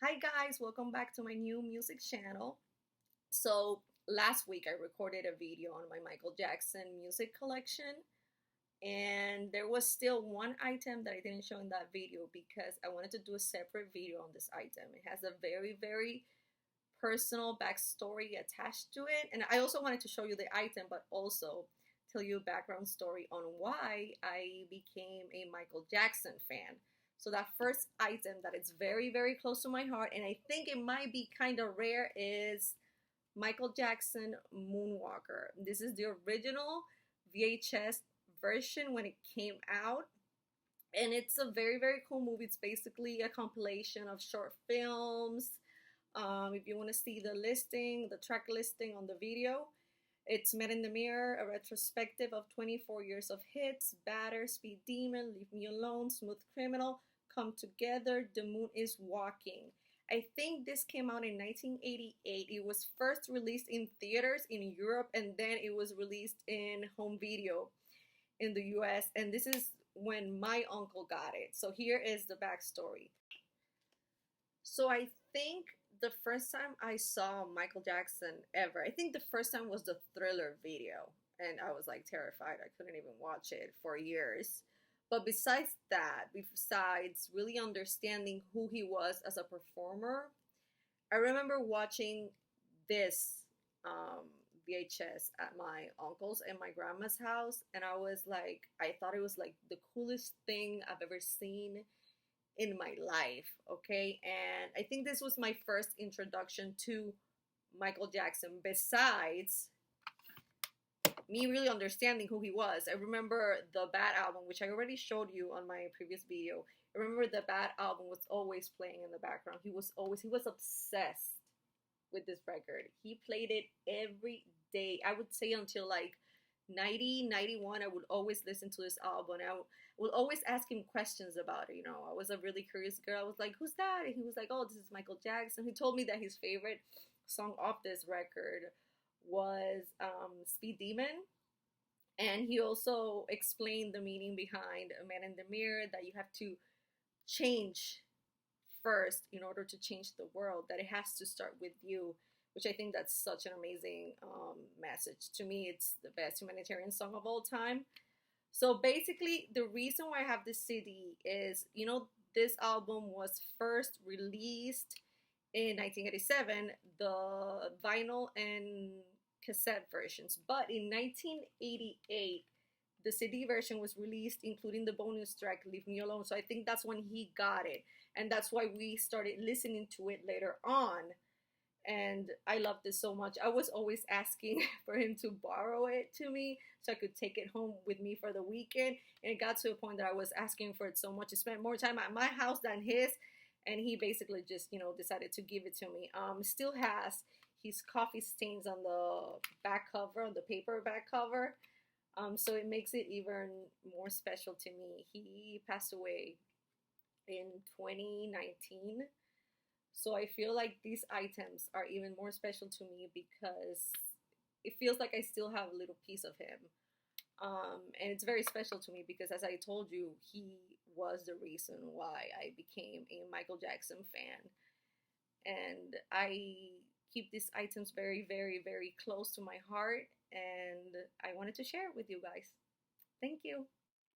Hi guys, welcome back to my new music channel. So last week I recorded a video on my Michael Jackson music collection, and there was still one item that I didn't show in that video because I wanted to do a separate video on this item. It has a very personal backstory attached to it, and I also wanted to show you the item but also tell you a background story on why I became a Michael Jackson fan. So that first item that is very close to my heart, and I think it might be kind of rare, is Michael Jackson Moonwalker. This is the original VHS version when it came out, and it's a very cool movie. It's basically a compilation of short films. If you want to see the listing, the track listing on the video, it's Men in the Mirror, a retrospective of 24 years of hits: Batter, Speed Demon, Leave Me Alone, Smooth Criminal, Come Together, The Moon is Walking. I think this came out in 1988. It was first released in theaters in Europe, and then it was released in home video in the US, and this is when my uncle got it. So here is the backstory. So I think the first time I saw Michael Jackson ever, I think the first time was the Thriller video, and I was like terrified. I couldn't even watch it for years. But besides that, besides really understanding who he was as a performer, I remember watching this VHS at my uncle's and my grandma's house, and I thought it was like the coolest thing I've ever seen in my life, okay? And I think this was my first introduction to Michael Jackson, besides me really understanding who he was. I remember the Bad album, which I already showed you on my previous video. I remember the Bad album was always playing in the background. He was obsessed with this record. He played it every day. I would say until like 90, 91, I would always listen to this album. I would always ask him questions about it. You know, I was a really curious girl. I was like, who's that? And he was like, oh, this is Michael Jackson. He told me that his favorite song off this record was Speed Demon. And he also explained the meaning behind a Man in the Mirror, that you have to change first in order to change the world, that it has to start with you, which I think that's such an amazing message. To me, it's the best humanitarian song of all time. So basically, the reason why I have this CD is, you know, this album was first released in 1987, the vinyl and cassette versions. But in 1988, the CD version was released, including the bonus track, Leave Me Alone. So I think that's when he got it. And that's why we started listening to it later on. And I loved it so much. I was always asking for him to borrow it to me so I could take it home with me for the weekend. And it got to a point that I was asking for it so much. He spent more time at my house than his. And he basically just, you know, decided to give it to me. Still has his coffee stains on the back cover, on the paper back cover. So it makes it even more special to me. He passed away in 2019. So I feel like these items are even more special to me because it feels like I still have a little piece of him. And it's very special to me because, as I told you, he was the reason why I became a Michael Jackson fan. And I keep these items very close to my heart, and I wanted to share it with you guys. Thank you.